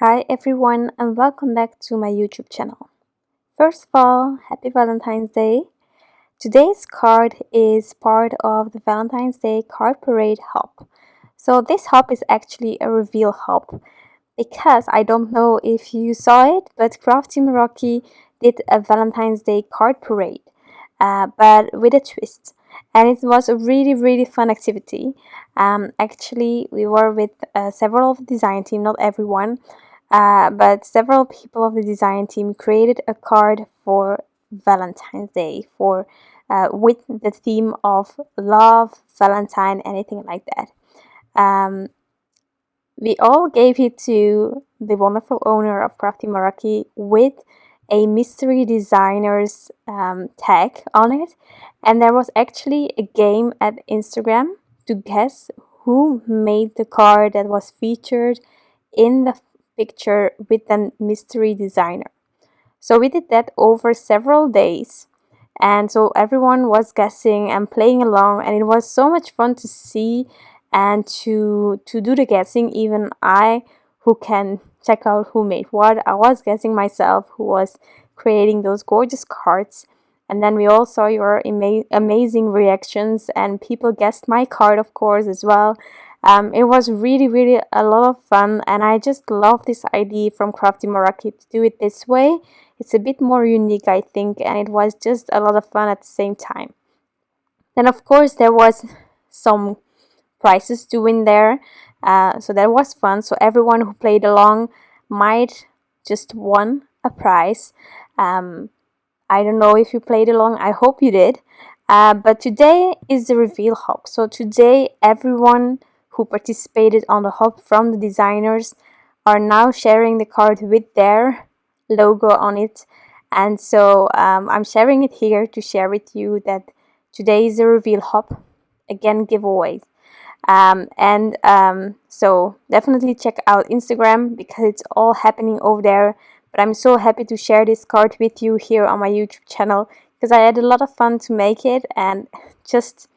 Hi everyone and welcome back to my YouTube channel. First of all, happy Valentine's Day. Today's card is part of the Valentine's Day Card Parade hop. So this hop is actually a reveal hop because I don't know if you saw it, but Crafty Meraki did a Valentine's Day Card Parade, but with a twist. And it was a really fun activity. Actually, we were with several of the design team, not everyone, but several people of the design team created a card for Valentine's Day for with the theme of love, Valentine, anything like that. We all gave it to the wonderful owner of Crafty Meraki with a mystery designer's tag on it, and there was actually a game at Instagram to guess who made the card that was featured in the picture with the mystery designer. So we did that over several days, and so everyone was guessing and playing along, and it was so much fun to see and to do the guessing. Even I, who can check out who made what, I was guessing myself who was creating those gorgeous cards. And then we all saw your amazing reactions, and people guessed my card, of course, as well. It was really a lot of fun, and I just love this idea from Crafty Meraki to do it this way. It's a bit more unique, I think, and it was just a lot of fun at the same time. Then, of course, there was some prizes to win there, so that was fun. So everyone who played along might just won a prize. I don't know if you played along, I hope you did. But today is the reveal hop. So today everyone who participated on the hop from the designers are now sharing the card with their logo on it. And so I'm sharing it here to share with you that today is the reveal hop, again giveaway. So definitely check out Instagram because it's all happening over there. But I'm so happy to share this card with you here on my YouTube channel because I had a lot of fun to make it, and just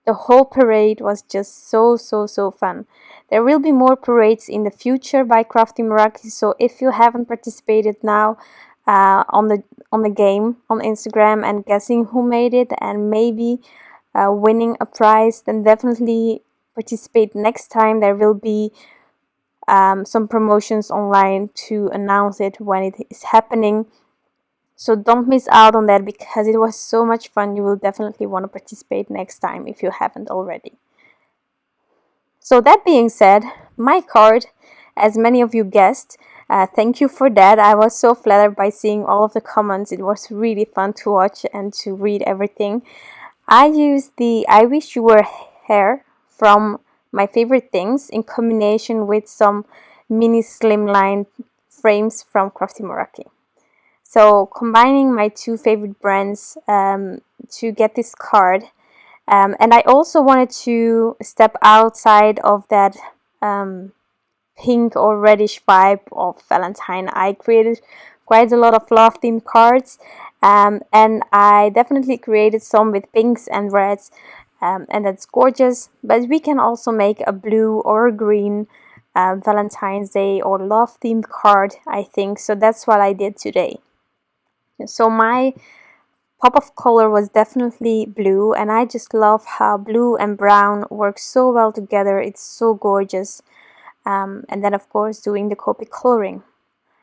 the whole parade was just so fun. There will be more parades in the future by Crafty Meraki, so if you haven't participated now on the game on Instagram and guessing who made it and maybe winning a prize, then definitely participate next time. There will be some promotions online to announce it when it is happening. So don't miss out on that because it was so much fun. You will definitely want to participate next time if you haven't already. So that being said, my card, as many of you guessed, thank you for that. I was so flattered by seeing all of the comments. It was really fun to watch and to read everything. I used the I Wish You Were Hare from My Favorite Things in combination with some mini Slimline frames from Crafty Meraki. So combining my two favorite brands to get this card. And I also wanted to step outside of that pink or reddish vibe of Valentine. I created quite a lot of love themed cards, and I definitely created some with pinks and reds, and that's gorgeous. But we can also make a blue or a green Valentine's Day or love themed card, I think. So that's what I did today. So my pop of color was definitely blue, and I just love how blue and brown work so well together. It's so gorgeous. And then of course doing the Copic coloring.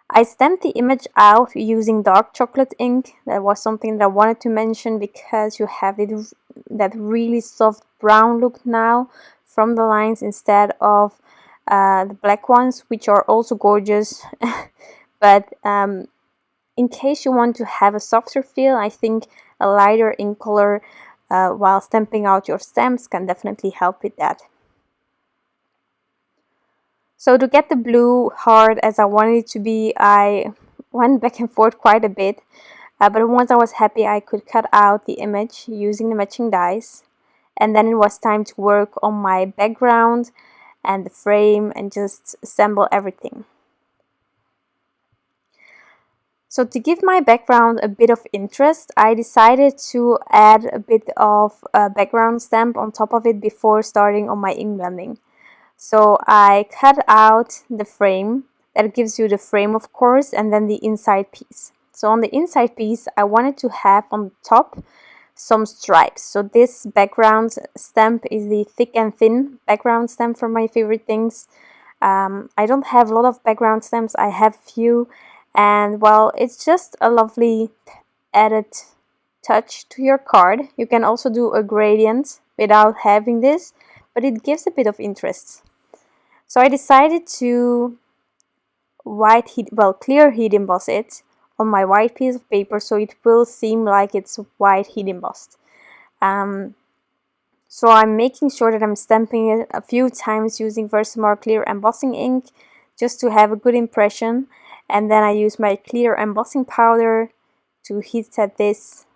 I stamped the image out using dark chocolate ink. That was something that I wanted to mention because you have that really soft brown look now from the lines instead of the black ones, which are also gorgeous. But in case you want to have a softer feel, I think a lighter ink color while stamping out your stamps can definitely help with that. So to get the blue hard as I wanted it to be, I went back and forth quite a bit. But once I was happy, I could cut out the image using the matching dies. And then it was time to work on my background and the frame and just assemble everything. So to give my background a bit of interest, I decided to add a bit of a background stamp on top of it before starting on my ink blending. So I cut out the frame that gives you the frame, of course, and then the inside piece. So on the inside piece, I wanted to have on the top some stripes. So this background stamp is the thick and thin background stamp from My Favorite Things. I don't have a lot of background stamps, I have few, and well, it's just a lovely added touch to your card. You can also do a gradient without having this, but it gives a bit of interest. So I decided to clear heat emboss it on my white piece of paper, so it will seem like it's white heat embossed. So I'm making sure that I'm stamping it a few times using Versamark clear embossing ink just to have a good impression, and then I use my clear embossing powder to heat set this.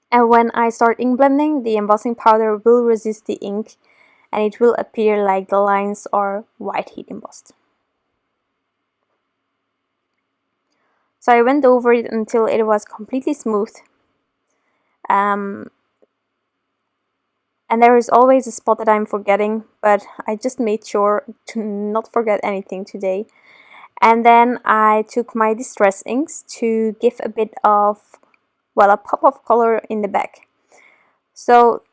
And when I start ink blending, the embossing powder will resist the ink and it will appear like the lines are white heat embossed. So I went over it until it was completely smooth. And there is always a spot that I'm forgetting, but I just made sure to not forget anything today. And then I took my distress inks to give a bit of, well, a pop of color in the back. So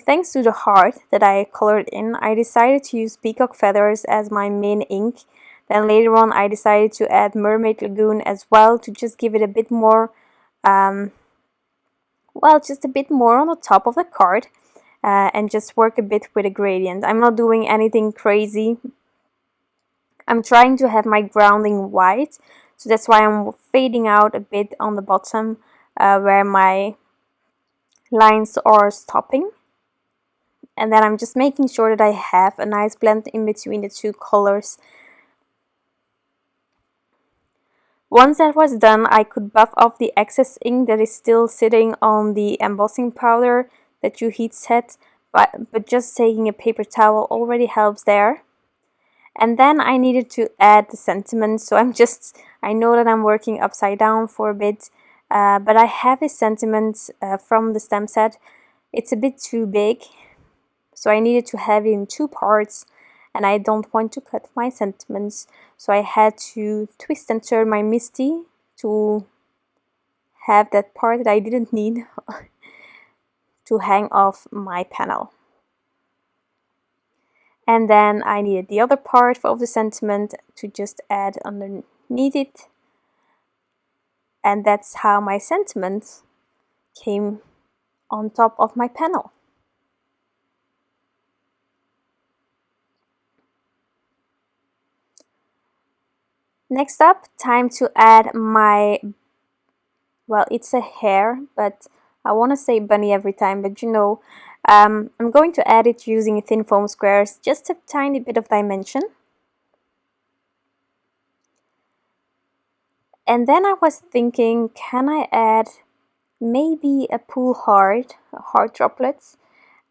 thanks to the heart that I colored in, I decided to use Peacock feathers as my main ink. Then later on I decided to add Mermaid Lagoon as well to just give it a bit more, just a bit more on the top of the card. And just work a bit with a gradient. I'm not doing anything crazy. I'm trying to have my grounding white, so that's why I'm fading out a bit on the bottom where my lines are stopping. And then I'm just making sure that I have a nice blend in between the two colors. Once that was done, I could buff off the excess ink that is still sitting on the embossing powder that you heat set, but just taking a paper towel already helps there. And then I needed to add the sentiment, so I know that I'm working upside down for a bit, but I have a sentiment from the stamp set. It's a bit too big, so I needed to have it in two parts, and I don't want to cut my sentiments, so I had to twist and turn my Misty to have that part that I didn't need to hang off my panel. And then I needed the other part of the sentiment to just add underneath it. And that's how my sentiment came on top of my panel. Next up, time to add my, well, it's a hare, but I want to say bunny every time, but you know, I'm going to add it using thin foam squares, just a tiny bit of dimension. And then I was thinking, can I add maybe a pool heart droplets,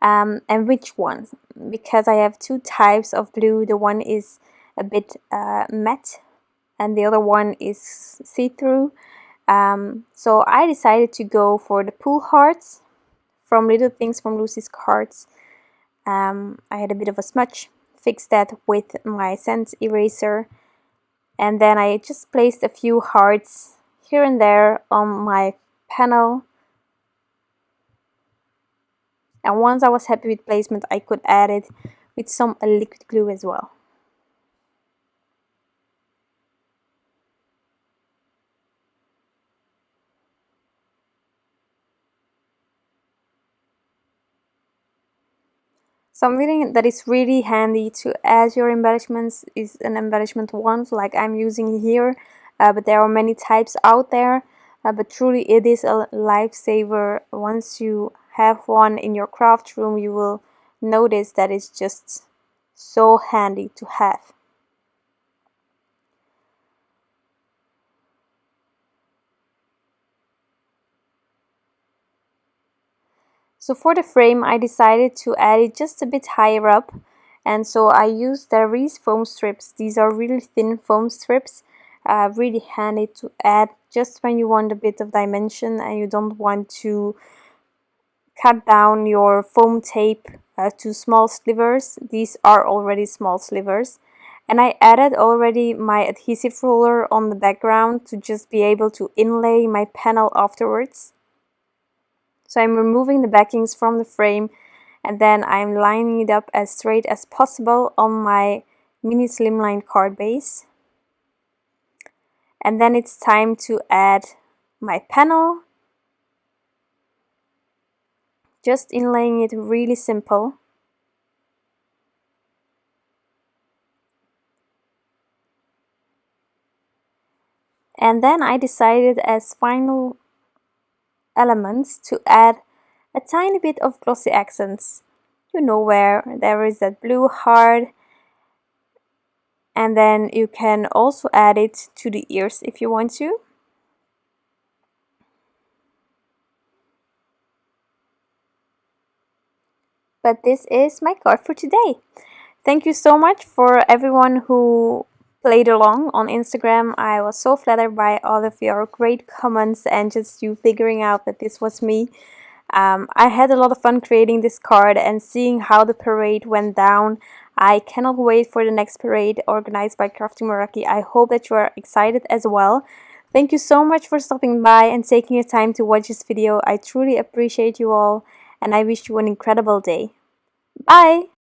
and which ones? Because I have two types of blue. The one is a bit matte and the other one is see-through. So I decided to go for the pool hearts from Little Things from Lucy's Cards. I had a bit of a smudge, fixed that with my scent eraser, and then I just placed a few hearts here and there on my panel. And once I was happy with placement, I could add it with some liquid glue as well. Something that is really handy to add your embellishments is an embellishment wand like I'm using here, but there are many types out there, but truly it is a lifesaver. Once you have one in your craft room, you will notice that it's just so handy to have. So for the frame, I decided to add it just a bit higher up, and so I used Darice foam strips. These are really thin foam strips, really handy to add just when you want a bit of dimension and you don't want to cut down your foam tape to small slivers. These are already small slivers, And I added already my adhesive roller on the background to just be able to inlay my panel afterwards. So I'm removing the backings from the frame and then I'm lining it up as straight as possible on my mini Slimline card base. And then it's time to add my panel. Just inlaying it really simple. And then I decided as final elements to add a tiny bit of glossy accents. You know, where there is that blue heart, and then you can also add it to the ears if you want to. But this is my card for today. Thank you so much for everyone who played along on Instagram. I was so flattered by all of your great comments and just you figuring out that this was me. I had a lot of fun creating this card and seeing how the parade went down. I cannot wait for the next parade organized by Crafty Meraki. I hope that you are excited as well. Thank you so much for stopping by and taking your time to watch this video. I truly appreciate you all and I wish you an incredible day. Bye!